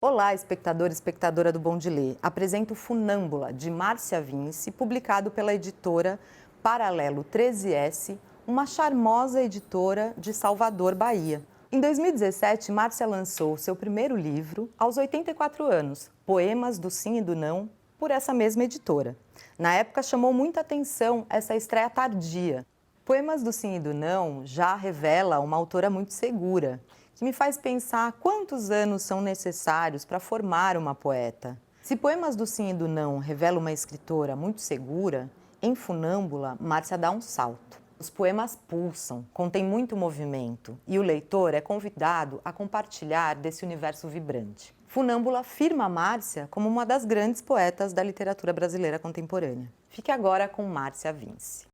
Olá, espectador e espectadora do Bom de Ler. Apresento Funâmbula, de Márcia Vince, publicado pela editora Paralelo 13S, uma charmosa editora de Salvador, Bahia. Em 2017, Márcia lançou seu primeiro livro, aos 84 anos, Poemas do Sim e do Não, por essa mesma editora. Na época, chamou muita atenção essa estreia tardia. Poemas do Sim e do Não já revela uma autora muito segura, que me faz pensar quantos anos são necessários para formar uma poeta. Se Poemas do Sim e do Não revela uma escritora muito segura, em Funâmbula, Márcia dá um salto. Os poemas pulsam, contêm muito movimento e o leitor é convidado a compartilhar desse universo vibrante. Funâmbula afirma a Márcia como uma das grandes poetas da literatura brasileira contemporânea. Fique agora com Márcia Vince.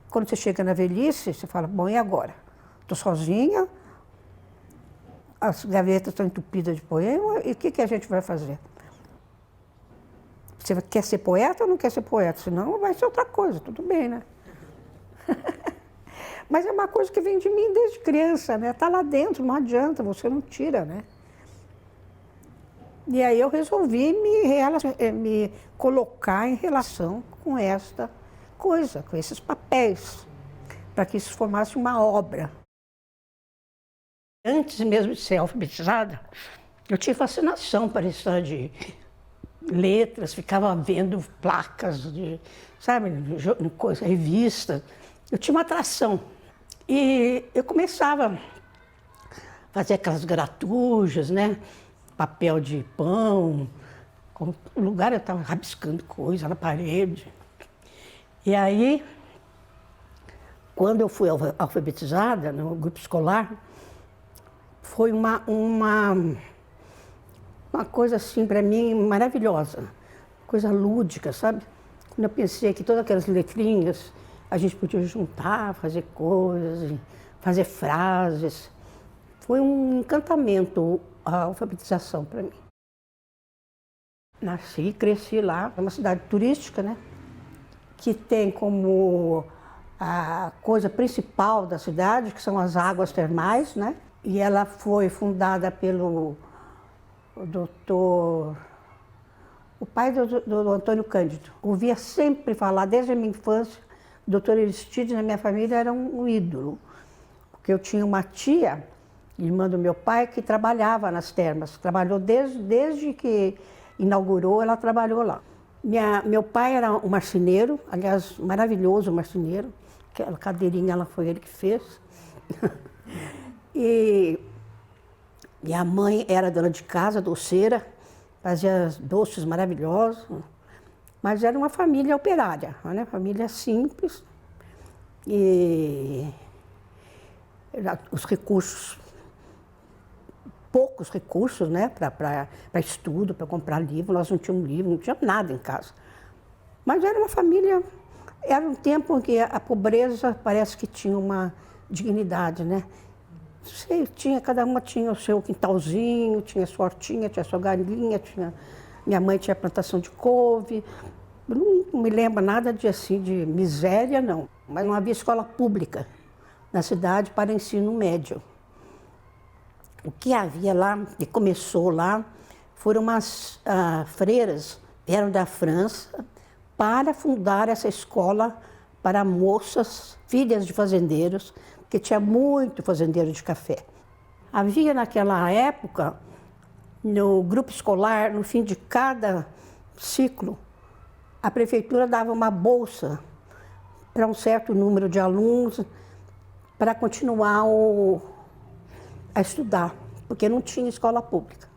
Quando você chega na velhice, você fala, bom, e agora? Estou sozinha, as gavetas estão entupidas de poema, e o que a gente vai fazer? Você quer ser poeta ou não quer ser poeta? Senão vai ser outra coisa, tudo bem, né? Mas é uma coisa que vem de mim desde criança, né? Está lá dentro, não adianta, você não tira, né? E aí eu resolvi me colocar em relação com esta coisa, com esses papéis, para que isso formasse uma obra. Antes mesmo de ser alfabetizada, eu tinha fascinação para história de letras, ficava vendo placas, sabe, coisa, revista. Eu tinha uma atração. E eu começava a fazer aquelas gratujas, né? Papel de pão. No lugar eu estava rabiscando coisa na parede. E aí, quando eu fui alfabetizada no grupo escolar, foi uma coisa assim para mim maravilhosa, coisa lúdica, sabe? Quando eu pensei que todas aquelas letrinhas a gente podia juntar, fazer coisas, fazer frases, foi um encantamento a alfabetização para mim. Nasci e cresci lá, é uma cidade turística, né? Que tem como a coisa principal da cidade, que são as águas termais, né? E ela foi fundada pelo doutor, o pai do Antônio Cândido. Ouvia sempre falar, desde a minha infância, o doutor Aristides na minha família era um ídolo. Porque eu tinha uma tia, irmã do meu pai, que trabalhava nas termas. Trabalhou desde que inaugurou, ela trabalhou lá. Meu pai era um marceneiro, aliás, maravilhoso marceneiro. Aquela cadeirinha ela foi ele que fez. E minha mãe era dona de casa, doceira, fazia doces maravilhosos. Mas era uma família operária, né? Família simples. E os recursos, poucos recursos, né, para estudo, para comprar livro. Nós não tínhamos livro, não tinha nada em casa. Mas era uma família, era um tempo em que a pobreza parece que tinha uma dignidade, né? Cada uma tinha o seu quintalzinho, tinha sua hortinha, tinha sua galinha, minha mãe tinha plantação de couve. Eu não me lembro nada de miséria, não. Mas não havia escola pública na cidade para ensino médio. O que havia lá, e começou lá, foram umas freiras, vieram da França, para fundar essa escola para moças, filhas de fazendeiros, porque tinha muito fazendeiro de café. Havia naquela época, no grupo escolar, no fim de cada ciclo, a prefeitura dava uma bolsa para um certo número de alunos para continuar a estudar, porque não tinha escola pública.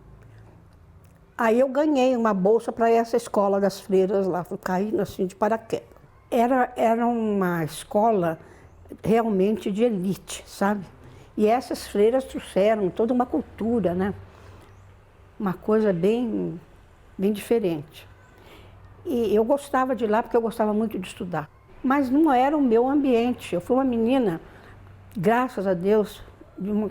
Aí eu ganhei uma bolsa para essa escola das freiras lá, fui caindo assim de paraquedas. Era uma escola realmente de elite, sabe? E essas freiras trouxeram toda uma cultura, né? Uma coisa bem diferente. E eu gostava de ir lá porque eu gostava muito de estudar. Mas não era o meu ambiente. Eu fui uma menina, graças a Deus,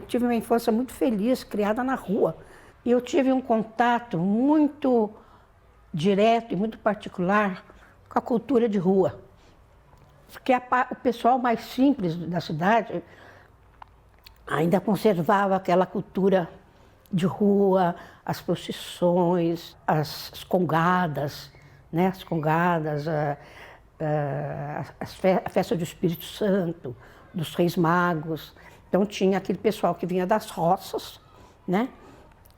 tive uma infância muito feliz, criada na rua. E eu tive um contato muito direto e muito particular com a cultura de rua. que o pessoal mais simples da cidade ainda conservava aquela cultura de rua, as procissões, as congadas, né? As congadas, a festa do Espírito Santo, dos Reis Magos. Então tinha aquele pessoal que vinha das roças, né?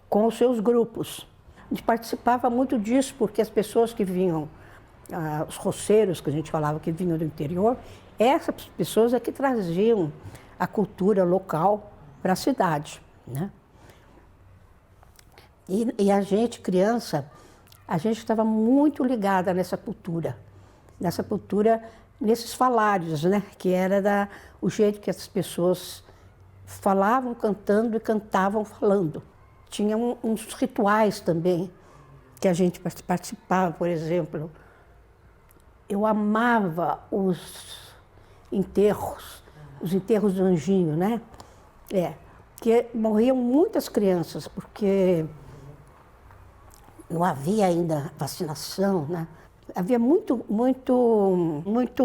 Com os seus grupos. A gente participava muito disso, porque as pessoas que vinham, os roceiros, que a gente falava que vinham do interior, essas pessoas é que traziam a cultura local para a cidade, né? E a gente, criança, a gente estava muito ligada nessa cultura, nesses falários, né? Que era o jeito que as pessoas falavam cantando e cantavam falando. Tinha uns rituais também que a gente participava, por exemplo. Eu amava os enterros do anjinho, né? Que morriam muitas crianças, porque não havia ainda vacinação, né? Havia muito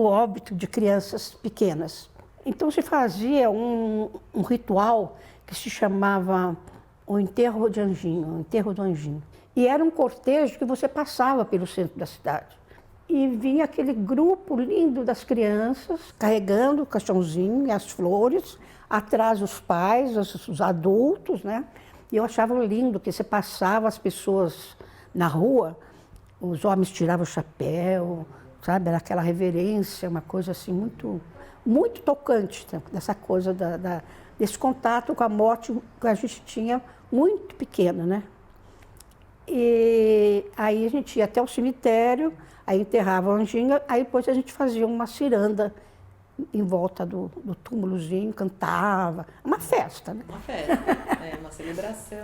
óbito de crianças pequenas. Então se fazia um ritual que se chamava o enterro de anjinho, o enterro do anjinho. E era um cortejo que você passava pelo centro da cidade. E vinha aquele grupo lindo das crianças, carregando o caixãozinho e as flores, atrás os pais, os adultos, né? E eu achava lindo que você passava as pessoas na rua, os homens tiravam o chapéu, sabe? Era aquela reverência, uma coisa assim muito tocante, dessa coisa desse contato com a morte que a gente tinha muito pequena, né? E aí a gente ia até o cemitério, aí enterrava o anjinho, aí depois a gente fazia uma ciranda em volta do túmulozinho, cantava, uma festa, né? Uma festa, uma celebração.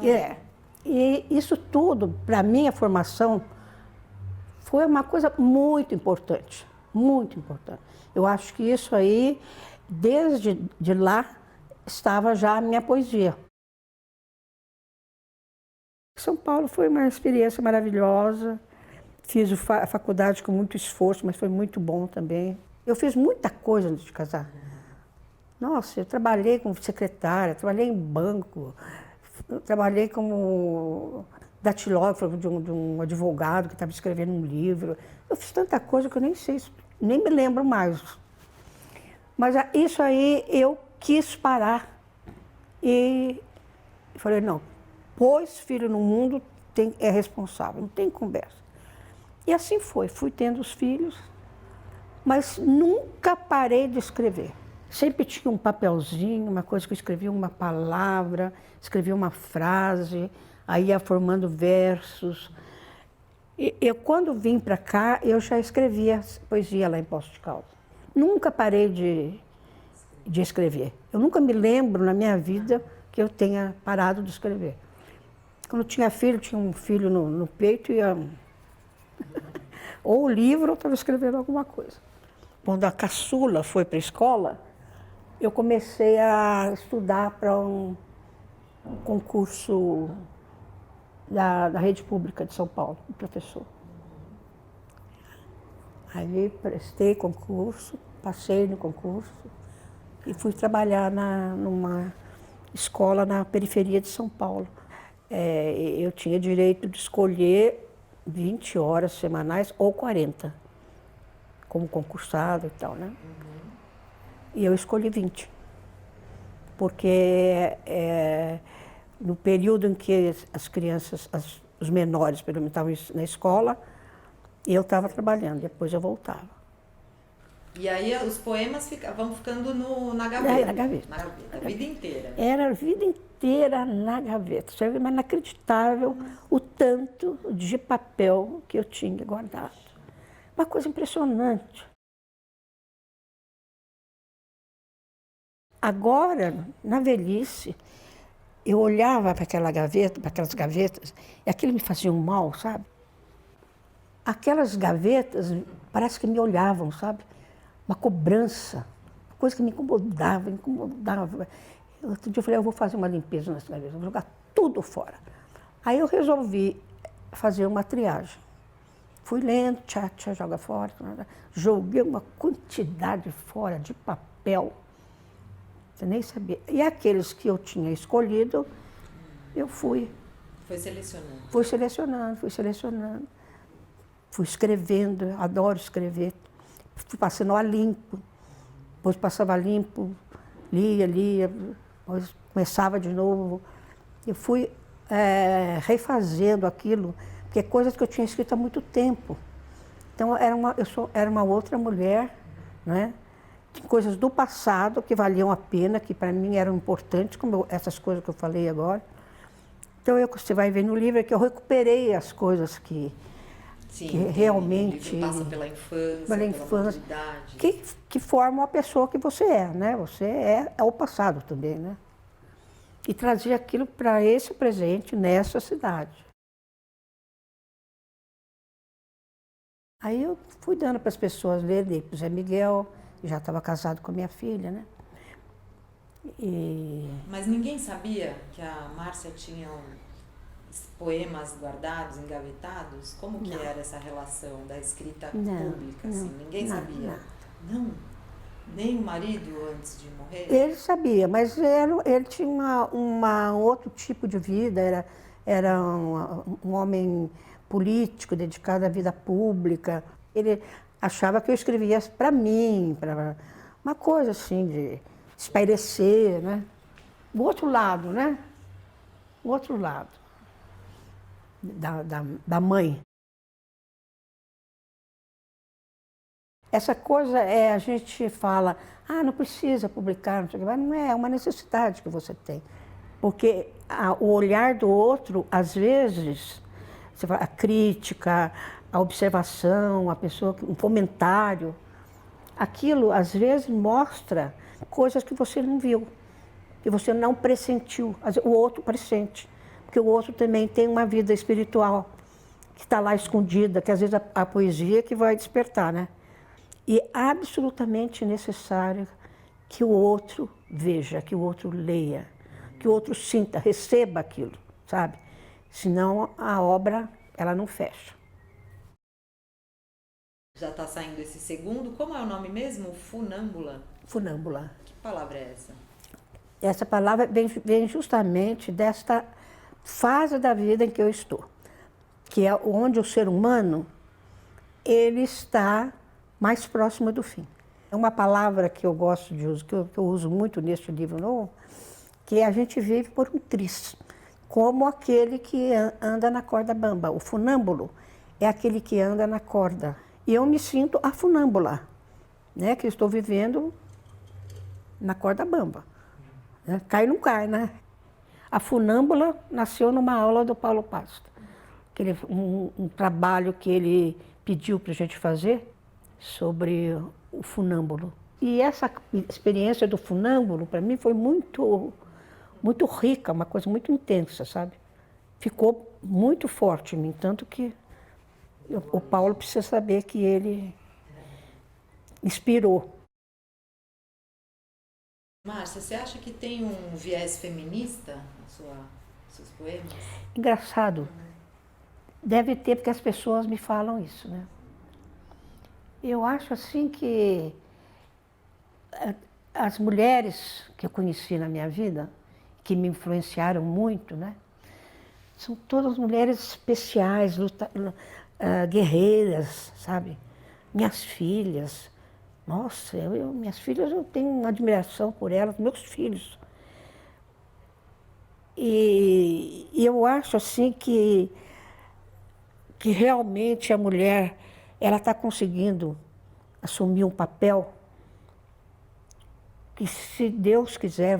E isso tudo, para mim, a formação, foi uma coisa muito importante, muito importante. Eu acho que isso aí, desde de lá, estava já a minha poesia. São Paulo foi uma experiência maravilhosa. Fiz a faculdade com muito esforço, mas foi muito bom também. Eu fiz muita coisa antes de casar. Nossa, eu trabalhei como secretária, trabalhei em banco, trabalhei como datilógrafo de um advogado que estava escrevendo um livro. Eu fiz tanta coisa que eu nem sei, nem me lembro mais. Mas isso aí eu quis parar e falei, não, pôs filho no mundo, é responsável, não tem conversa. E assim foi, fui tendo os filhos, mas nunca parei de escrever. Sempre tinha um papelzinho, uma coisa que eu escrevia uma palavra, escrevia uma frase, aí ia formando versos. E eu, quando vim para cá, eu já escrevia poesia lá em Poços de Caldas. Nunca parei de escrever. Eu nunca me lembro na minha vida que eu tenha parado de escrever. Quando eu tinha um filho no peito e ou o livro, ou estava escrevendo alguma coisa. Quando a caçula foi para a escola, eu comecei a estudar para um concurso da rede pública de São Paulo, de professor. Aí prestei concurso, passei no concurso e fui trabalhar numa escola na periferia de São Paulo. Eu tinha direito de escolher 20 horas semanais ou 40, como concursado e tal, né? E eu escolhi 20, porque no período em que as crianças, os menores, pelo menos, estavam na escola, eu estava trabalhando, depois eu voltava. E aí os poemas vão ficando na gaveta? Na gaveta. Na gaveta, a vida inteira? Era a vida inteira na gaveta. Isso é inacreditável o tanto de papel que eu tinha guardado. Uma coisa impressionante. Agora, na velhice, eu olhava para aquelas gavetas, e aquilo me fazia um mal, sabe? Aquelas gavetas parece que me olhavam, sabe? Uma cobrança, uma coisa que me incomodava. Outro dia eu falei, eu vou fazer uma limpeza nessa gaveta, vou jogar tudo fora. Aí eu resolvi fazer uma triagem. Fui lendo, tchá, tchá, joga fora. Joguei uma quantidade fora de papel. Você nem sabia. E aqueles que eu tinha escolhido, eu fui. Foi selecionando. Fui selecionando, fui selecionando. Fui escrevendo, adoro escrever. Fui passando a limpo. Depois passava a limpo, lia, depois começava de novo. Eu fui refazendo aquilo, porque é coisas que eu tinha escrito há muito tempo. Então, era uma outra mulher, né? Tinha coisas do passado que valiam a pena, que para mim eram importantes, como essas coisas que eu falei agora. Então, você vai ver no livro que eu recuperei as coisas que realmente... O livro passa pela infância, pela maturidade. Que formam a pessoa que você é, né? Você é o passado também, né? E trazer aquilo para esse presente, nessa cidade. Aí eu fui dando para as pessoas ler, dei para o Zé Miguel, já estava casado com a minha filha, né? Mas ninguém sabia que a Márcia tinha poemas guardados, engavetados? Como que era essa relação da escrita pública? Assim? Ninguém sabia? Não? Nem o marido antes de morrer? Ele sabia, mas ele tinha um outro tipo de vida, era um homem político, dedicado à vida pública. Ele achava que eu escrevia para mim, para uma coisa assim de espairecer, né? O outro lado, né? O outro lado da mãe. Essa coisa a gente fala, não precisa publicar, não sei o que, mas não é uma necessidade que você tem. Porque o olhar do outro, às vezes, você fala, a crítica, a observação, um comentário, aquilo às vezes mostra coisas que você não viu, que você não pressentiu. O outro pressente, porque o outro também tem uma vida espiritual que está lá escondida, que às vezes a poesia que vai despertar, né? E é absolutamente necessário que o outro veja, que o outro leia, que o outro sinta, receba aquilo, sabe? Senão a obra, ela não fecha. Já está saindo esse segundo. Como é o nome mesmo? Funâmbula? Funâmbula. Que palavra é essa? Essa palavra vem justamente desta fase da vida em que eu estou, que é onde o ser humano, ele está mais próximo do fim. É uma palavra que eu gosto de usar, que eu uso muito neste livro novo, que a gente vive por um triz, como aquele que anda na corda bamba. O funâmbulo é aquele que anda na corda. E eu me sinto a funâmbula, né? Que eu estou vivendo na corda bamba. Né? Cai ou não cai, né? A funâmbula nasceu numa aula do Paulo Pasto. Um trabalho que ele pediu para a gente fazer sobre o funâmbulo. E essa experiência do funâmbulo, para mim, foi muito rica, uma coisa muito intensa, sabe? Ficou muito forte em mim, tanto que o Paulo precisa saber que ele inspirou. Márcia, você acha que tem um viés feminista nos seus poemas? Engraçado. Deve ter, porque as pessoas me falam isso, né? Eu acho assim que as mulheres que eu conheci na minha vida, que me influenciaram muito, né? São todas mulheres especiais, guerreiras, sabe? Minhas filhas. Nossa, minhas filhas, eu tenho uma admiração por elas, meus filhos. E eu acho assim que realmente a mulher, ela está conseguindo assumir um papel que, se Deus quiser,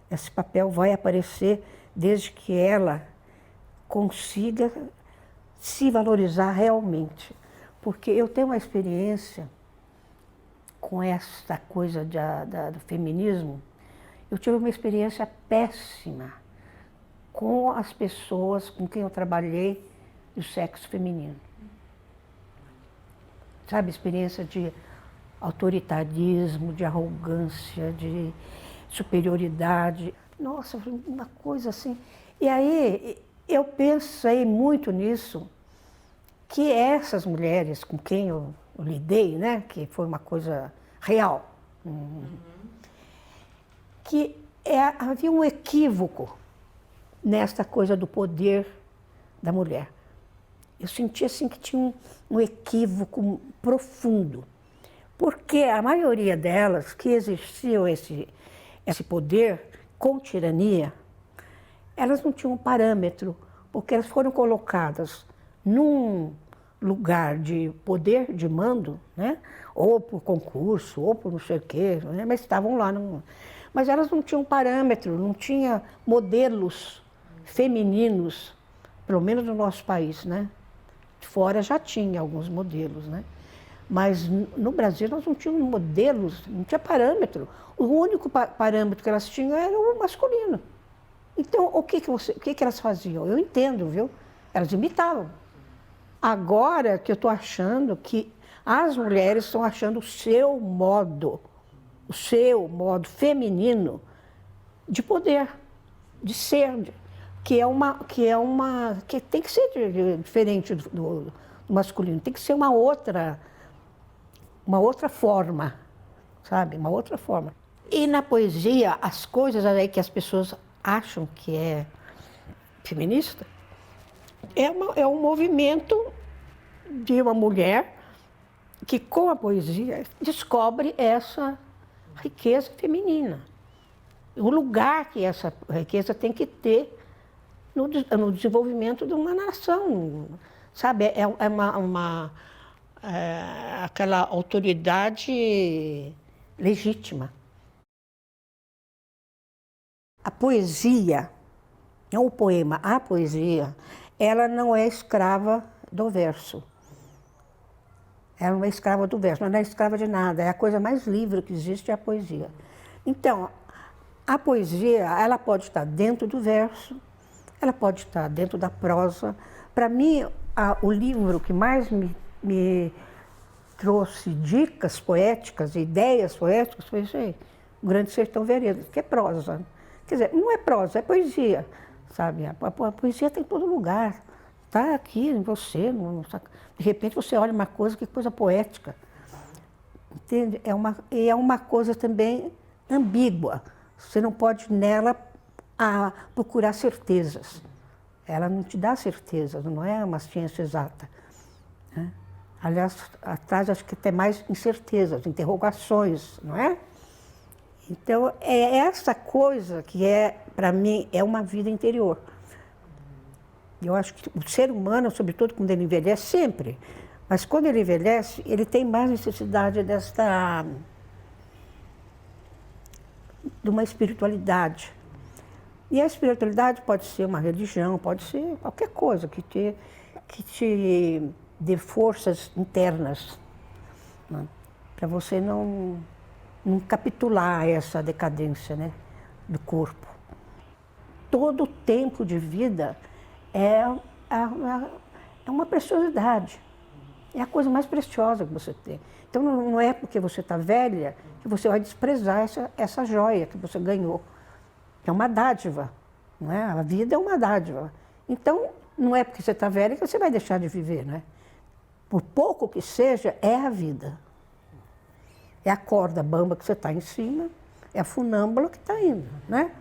esse papel vai aparecer desde que ela consiga se valorizar realmente. Porque eu tenho uma experiência com essa coisa do feminismo, eu tive uma experiência péssima com as pessoas com quem eu trabalhei do sexo feminino. Sabe, experiência de autoritarismo, de arrogância, de superioridade. Nossa, uma coisa assim. E aí eu pensei muito nisso, que essas mulheres com quem eu lidei, né, que foi uma coisa real, que havia um equívoco nesta coisa do poder da mulher. Eu senti assim que tinha um equívoco profundo, porque a maioria delas que exerciam esse poder com tirania, elas não tinham parâmetro, porque elas foram colocadas num lugar de poder, de mando, né? Ou por concurso, ou por não sei o quê, né? Mas estavam lá. Mas elas não tinham parâmetro, não tinha modelos femininos, pelo menos no nosso país, né? Fora já tinha alguns modelos, né? Mas no Brasil nós não tínhamos modelos, não tinha parâmetro. O único parâmetro que elas tinham era o masculino. Então, o que elas faziam? Eu entendo, viu? Elas imitavam. Agora que eu estou achando que as mulheres estão achando o seu modo feminino de poder, de ser, que tem que ser diferente do masculino, tem que ser uma outra forma, sabe? Uma outra forma. E na poesia, as coisas aí que as pessoas acham que é feminista, é um movimento de uma mulher que, com a poesia, descobre essa riqueza feminina. O lugar que essa riqueza tem que ter no desenvolvimento de uma nação, sabe? Aquela autoridade legítima. A poesia, não o poema, a poesia, ela não é escrava do verso. Ela não é escrava do verso, não é escrava de nada. É a coisa mais livre que existe, é a poesia. Então, a poesia, ela pode estar dentro do verso, ela pode estar dentro da prosa. Para mim, o livro que mais me trouxe dicas poéticas, ideias poéticas, foi isso aí, O Grande Sertão Veredas, que é prosa. Quer dizer, não é prosa, é poesia, sabe? A poesia tem em todo lugar, está aqui em você. De repente você olha uma coisa, que coisa poética, entende? É uma coisa também ambígua. Você não pode nela procurar certezas. Ela não te dá certezas, não é uma ciência exata, né? Aliás, atrás acho que tem mais incertezas, interrogações, não é? Então, é essa coisa que para mim, é uma vida interior. Eu acho que o ser humano, sobretudo quando ele envelhece, sempre, mas quando ele envelhece, ele tem mais necessidade de uma espiritualidade. E a espiritualidade pode ser uma religião, pode ser qualquer coisa que te dê forças internas, né? Para você não capitular essa decadência, né, do corpo. Todo tempo de vida é uma preciosidade, é a coisa mais preciosa que você tem. Então não é porque você está velha que você vai desprezar essa joia que você ganhou. É uma dádiva, não é? A vida é uma dádiva. Então não é porque você está velha que você vai deixar de viver, né? Por pouco que seja, é a vida. É a corda bamba que você está em cima, é a funâmbula que está indo, né?